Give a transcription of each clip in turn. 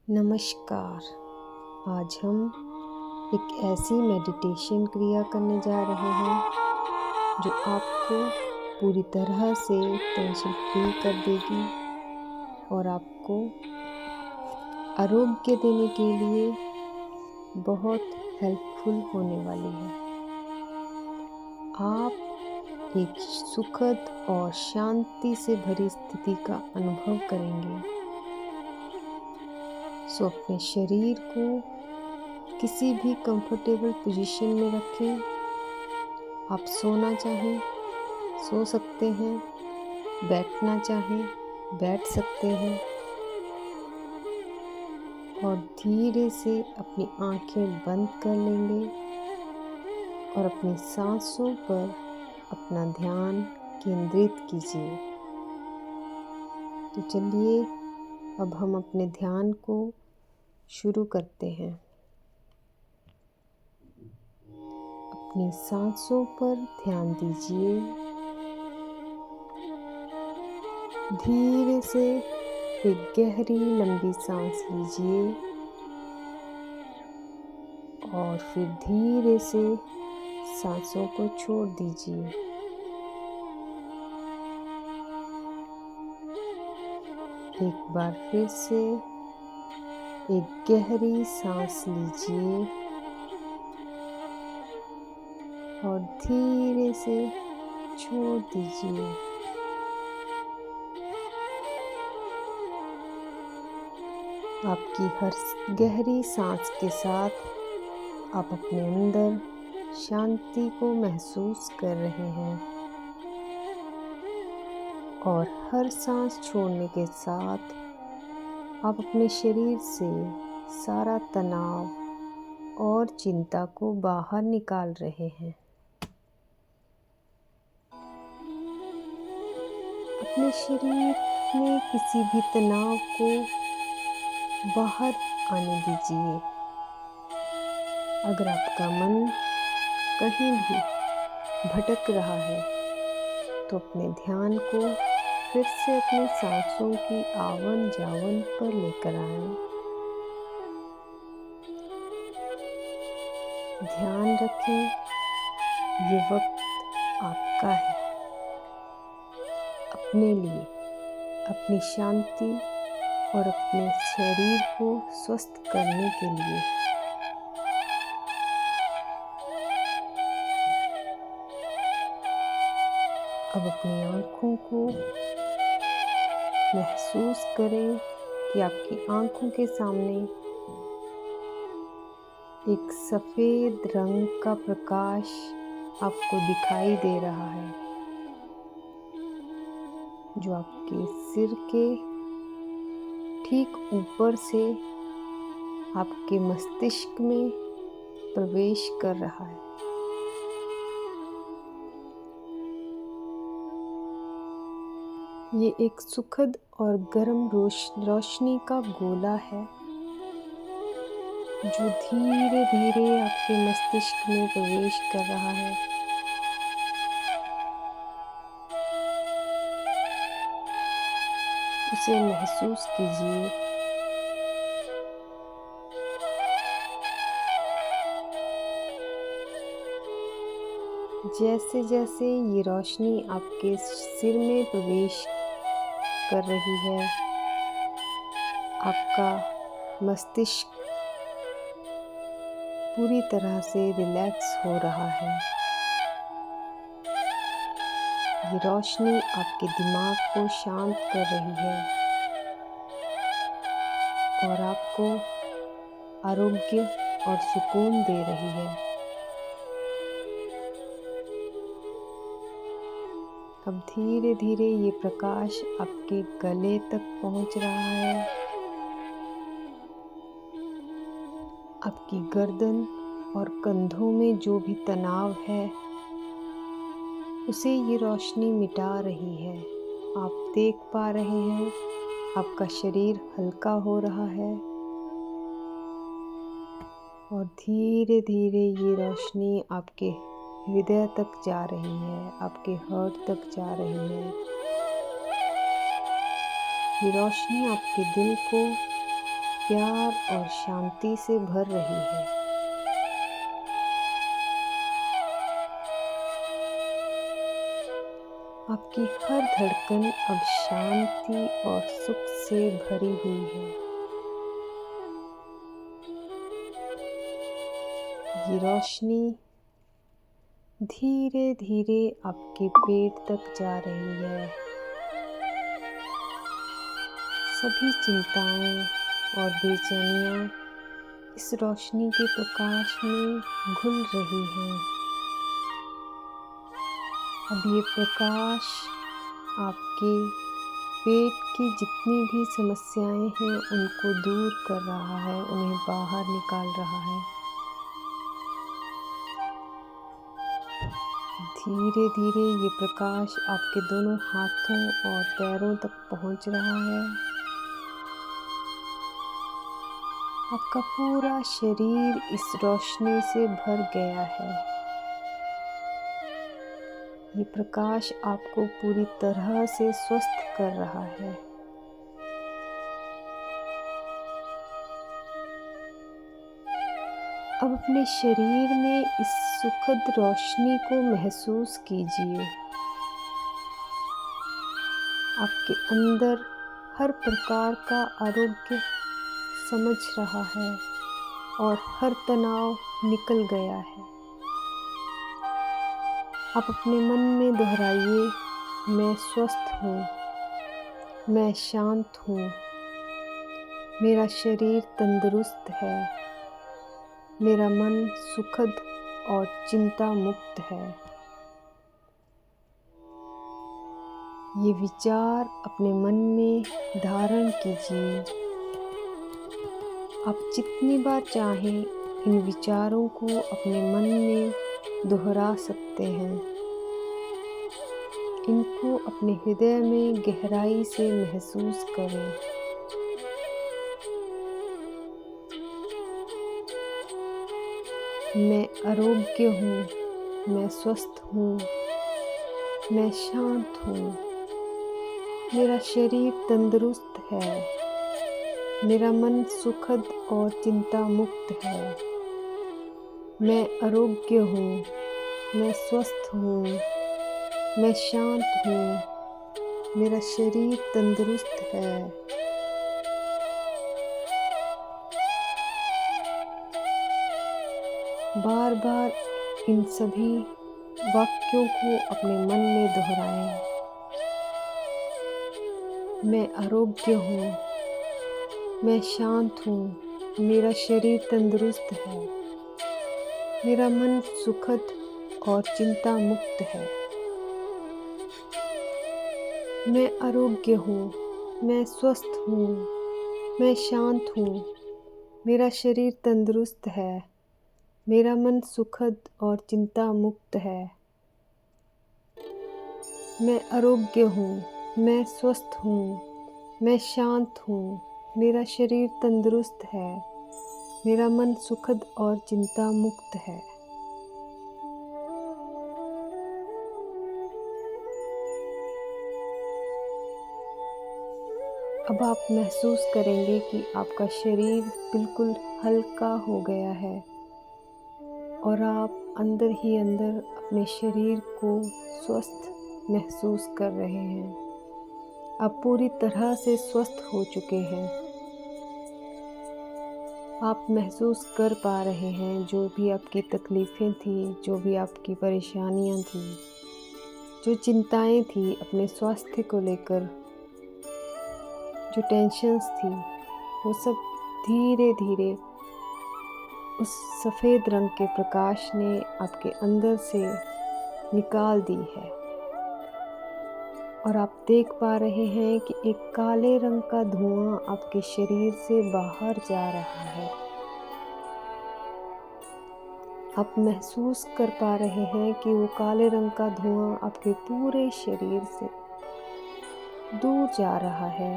नमस्कार। आज हम एक ऐसी मेडिटेशन क्रिया करने जा रहे हैं जो आपको पूरी तरह से टेंशन फ्री कर देगी और आपको आरोग्य देने के लिए बहुत हेल्पफुल होने वाली है। आप एक सुखद और शांति से भरी स्थिति का अनुभव करेंगे। सो अपने शरीर को किसी भी कंफर्टेबल पोजीशन में रखें। आप सोना चाहें सो सकते हैं, बैठना चाहें बैठ सकते हैं और धीरे से अपनी आंखें बंद कर लेंगे और अपनी सांसों पर अपना ध्यान केंद्रित कीजिए। तो चलिए अब हम अपने ध्यान को शुरू करते हैं। अपनी सांसों पर ध्यान दीजिए। धीरे से एक गहरी लंबी सांस लीजिए और फिर धीरे से सांसों को छोड़ दीजिए। एक बार फिर से एक गहरी सांस लीजिए और धीरे से छोड़ दीजिए। आपकी हर गहरी सांस के साथ आप अपने अंदर शांति को महसूस कर रहे हैं और हर सांस छोड़ने के साथ आप अपने शरीर से सारा तनाव और चिंता को बाहर निकाल रहे हैं। अपने शरीर में किसी भी तनाव को बाहर आने दीजिए। अगर आपका मन कहीं भी भटक रहा है तो अपने ध्यान को फिर से अपनी सांसों की आवन जावन पर लेकर आएं। ध्यान रखें, ये वक्त आपका है अपने लिए, अपनी शांति और अपने शरीर को स्वस्थ करने के लिए। अब अपनी आँखों को महसूस करें कि आपकी आँखों के सामने एक सफ़ेद रंग का प्रकाश आपको दिखाई दे रहा है जो आपके सिर के ठीक ऊपर से आपके मस्तिष्क में प्रवेश कर रहा है। ये एक सुखद और गर्म रोशनी का गोला है जो धीरे धीरे आपके मस्तिष्क में प्रवेश कर रहा है। उसे महसूस कीजिए। जैसे जैसे ये रोशनी आपके सिर में प्रवेश कर रही है, आपका मस्तिष्क पूरी तरह से रिलैक्स हो रहा है। ये रोशनी आपके दिमाग को शांत कर रही है और आपको आरोग्य और सुकून दे रही है। अब धीरे धीरे ये प्रकाश आपके गले तक पहुंच रहा है। आपकी गर्दन और कंधों में जो भी तनाव है उसे ये रोशनी मिटा रही है। आप देख पा रहे हैं आपका शरीर हल्का हो रहा है और धीरे धीरे ये रोशनी आपके हृदय तक जा रही है, आपके हार्ट तक जा रही है। ये रोशनी आपके दिल को प्यार और शांति से भर रही है। आपकी हर धड़कन अब शांति और सुख से भरी हुई है। ये रोशनी धीरे धीरे आपके पेट तक जा रही है। सभी चिंताएं और बेचैनियां इस रोशनी के प्रकाश में घुल रही हैं। अब ये प्रकाश आपके पेट की जितनी भी समस्याएं हैं उनको दूर कर रहा है, उन्हें बाहर निकाल रहा है। धीरे धीरे ये प्रकाश आपके दोनों हाथों और पैरों तक पहुंच रहा है। आपका पूरा शरीर इस रोशनी से भर गया है। ये प्रकाश आपको पूरी तरह से स्वस्थ कर रहा है। अब अपने शरीर में इस सुखद रोशनी को महसूस कीजिए। आपके अंदर हर प्रकार का आरोग्य समझ रहा है और हर तनाव निकल गया है। आप अपने मन में दोहराइए, मैं स्वस्थ हूँ, मैं शांत हूँ, मेरा शरीर तंदुरुस्त है, मेरा मन सुखद और चिंता मुक्त है। ये विचार अपने मन में धारण कीजिए। आप जितनी बार चाहें इन विचारों को अपने मन में दोहरा सकते हैं। इनको अपने हृदय में गहराई से महसूस करें। मैं आरोग्य हूँ, मैं स्वस्थ हूँ, मैं शांत हूँ, मेरा शरीर तंदुरुस्त है, मेरा मन सुखद और चिंता मुक्त है। मैं आरोग्य हूँ, मैं स्वस्थ हूँ, मैं शांत हूँ, मेरा शरीर तंदुरुस्त है। बार बार इन सभी वाक्यों को अपने मन में दोहराएं। मैं आरोग्य हूँ, मैं शांत हूँ, मेरा शरीर तंदुरुस्त है, मेरा मन सुखद और चिंता मुक्त है। मैं आरोग्य हूँ, मैं स्वस्थ हूँ, मैं शांत हूँ, मेरा शरीर तंदुरुस्त है, मेरा मन सुखद और चिंता मुक्त है। मैं आरोग्य हूँ, मैं स्वस्थ हूँ, मैं शांत हूँ, मेरा शरीर तंदुरुस्त है, मेरा मन सुखद और चिंता मुक्त है। अब आप महसूस करेंगे कि आपका शरीर बिल्कुल हल्का हो गया है और आप अंदर ही अंदर अपने शरीर को स्वस्थ महसूस कर रहे हैं। आप पूरी तरह से स्वस्थ हो चुके हैं। आप महसूस कर पा रहे हैं जो भी आपकी तकलीफ़ें थी, जो भी आपकी परेशानियां थी, जो चिंताएं थी अपने स्वास्थ्य को लेकर, जो टेंशन्स थी, वो सब धीरे धीरे उस सफ़ेद रंग के प्रकाश ने आपके अंदर से निकाल दी है। और आप देख पा रहे हैं कि एक काले रंग का धुआं आपके शरीर से बाहर जा रहा है। आप महसूस कर पा रहे हैं कि वो काले रंग का धुआं आपके पूरे शरीर से दूर जा रहा है।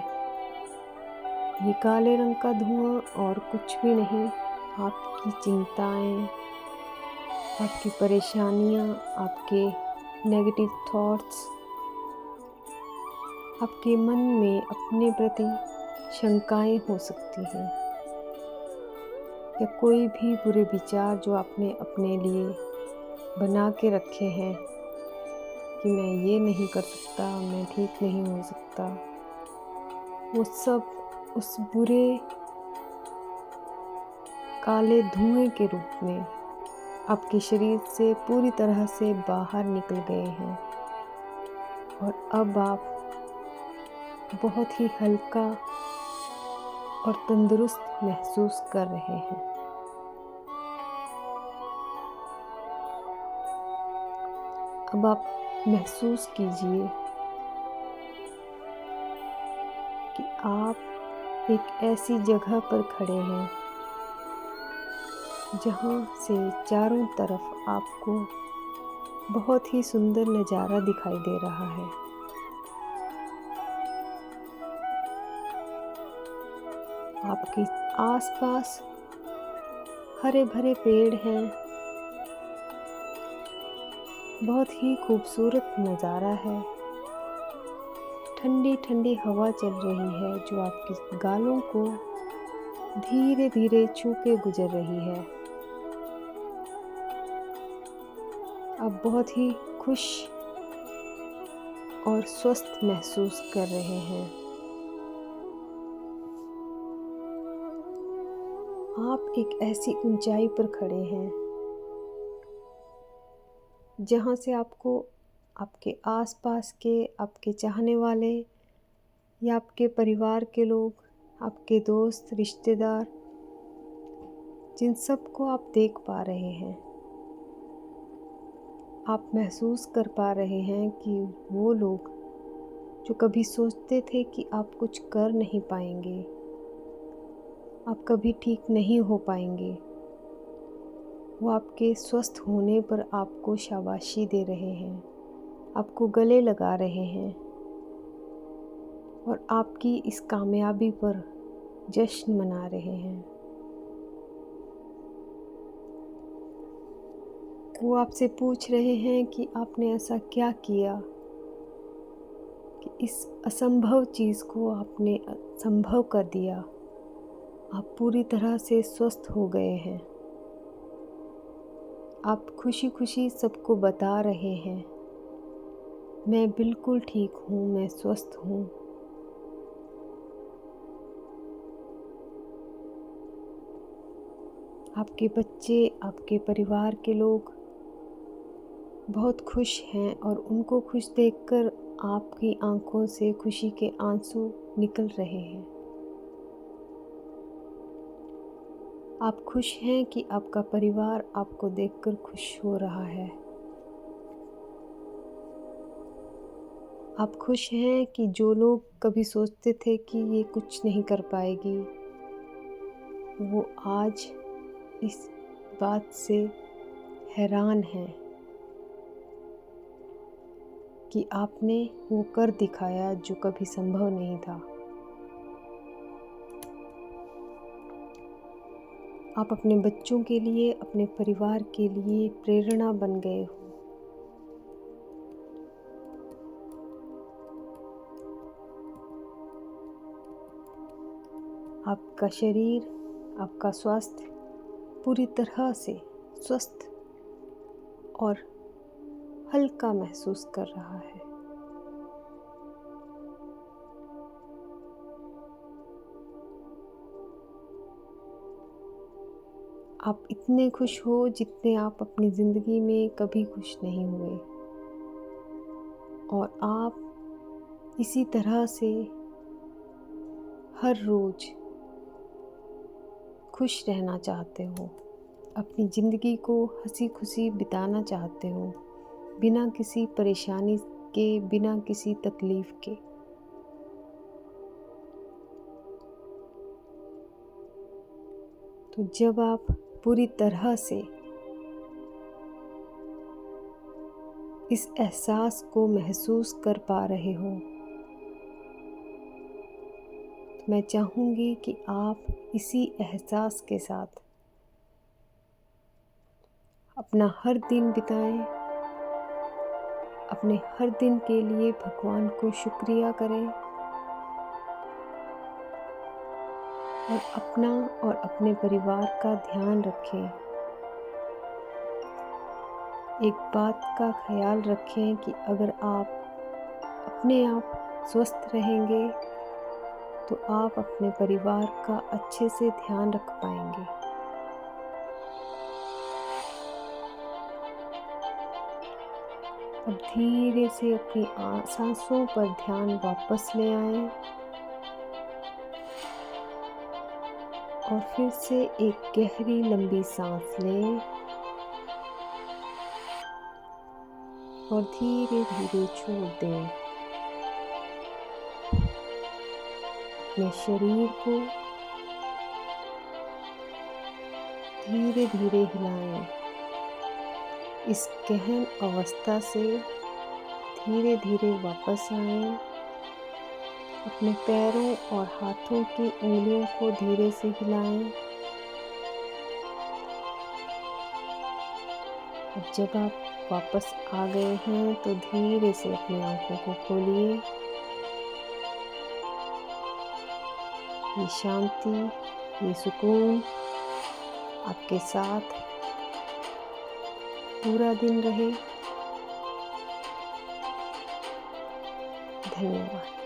ये काले रंग का धुआं और कुछ भी नहीं, आपकी चिंताएं, आपकी परेशानियां, आपके नेगेटिव थॉट्स, आपके मन में अपने प्रति शंकाएं हो सकती हैं, या कोई भी बुरे विचार जो आपने अपने लिए बना के रखे हैं कि मैं ये नहीं कर सकता, मैं ठीक नहीं हो सकता, वो सब उस बुरे काले धुएं के रूप में आपके शरीर से पूरी तरह से बाहर निकल गए हैं और अब आप बहुत ही हल्का और तंदुरुस्त महसूस कर रहे हैं। अब आप महसूस कीजिए कि आप एक ऐसी जगह पर खड़े हैं जहाँ से चारों तरफ आपको बहुत ही सुंदर नज़ारा दिखाई दे रहा है। आपके आसपास हरे भरे पेड़ हैं। बहुत ही खूबसूरत नज़ारा है। ठंडी ठंडी हवा चल रही है जो आपके गालों को धीरे धीरे छू के गुजर रही है। आप बहुत ही खुश और स्वस्थ महसूस कर रहे हैं। आप एक ऐसी ऊंचाई पर खड़े हैं जहाँ से आपको आपके आसपास के आपके चाहने वाले या आपके परिवार के लोग, आपके दोस्त, रिश्तेदार, जिन सबको आप देख पा रहे हैं। आप महसूस कर पा रहे हैं कि वो लोग जो कभी सोचते थे कि आप कुछ कर नहीं पाएंगे, आप कभी ठीक नहीं हो पाएंगे, वो आपके स्वस्थ होने पर आपको शाबाशी दे रहे हैं, आपको गले लगा रहे हैं और आपकी इस कामयाबी पर जश्न मना रहे हैं। वो आपसे पूछ रहे हैं कि आपने ऐसा क्या किया कि इस असंभव चीज़ को आपने संभव कर दिया। आप पूरी तरह से स्वस्थ हो गए हैं। आप खुशी खुशी सबको बता रहे हैं, मैं बिल्कुल ठीक हूँ, मैं स्वस्थ हूँ। आपके बच्चे, आपके परिवार के लोग बहुत खुश हैं और उनको खुश देखकर आपकी आंखों से खुशी के आंसू निकल रहे हैं। आप खुश हैं कि आपका परिवार आपको देखकर खुश हो रहा है। आप खुश हैं कि जो लोग कभी सोचते थे कि ये कुछ नहीं कर पाएगी, वो आज इस बात से हैरान हैं कि आपने वो कर दिखाया जो कभी संभव नहीं था। आप अपने बच्चों के लिए, अपने परिवार के लिए प्रेरणा बन गए हो। आपका शरीर, आपका स्वास्थ्य पूरी तरह से स्वस्थ और हल्का महसूस कर रहा है। आप इतने खुश हो जितने आप अपनी ज़िंदगी में कभी खुश नहीं हुए और आप इसी तरह से हर रोज़ खुश रहना चाहते हो, अपनी ज़िंदगी को हंसी खुशी बिताना चाहते हो, बिना किसी परेशानी के, बिना किसी तकलीफ़ के। तो जब आप पूरी तरह से इस एहसास को महसूस कर पा रहे हो, तो मैं चाहूँगी कि आप इसी एहसास के साथ अपना हर दिन बिताएं, अपने हर दिन के लिए भगवान को शुक्रिया करें और अपना और अपने परिवार का ध्यान रखें। एक बात का ख्याल रखें कि अगर आप अपने आप स्वस्थ रहेंगे तो आप अपने परिवार का अच्छे से ध्यान रख पाएंगे। अब धीरे से अपनी सांसों पर ध्यान वापस ले आएं और फिर से एक गहरी लंबी सांस लें और धीरे धीरे छोड़ दें। अपने शरीर को धीरे धीरे हिलाएं। इस गहन अवस्था से धीरे धीरे वापस आएं। अपने पैरों और हाथों की उंगलियों को धीरे से हिलाएं। अब जब आप वापस आ गए हैं तो धीरे से अपनी आंखों को खोलिए। ये शांति, ये सुकून आपके साथ पूरा दिन रहे। धन्यवाद।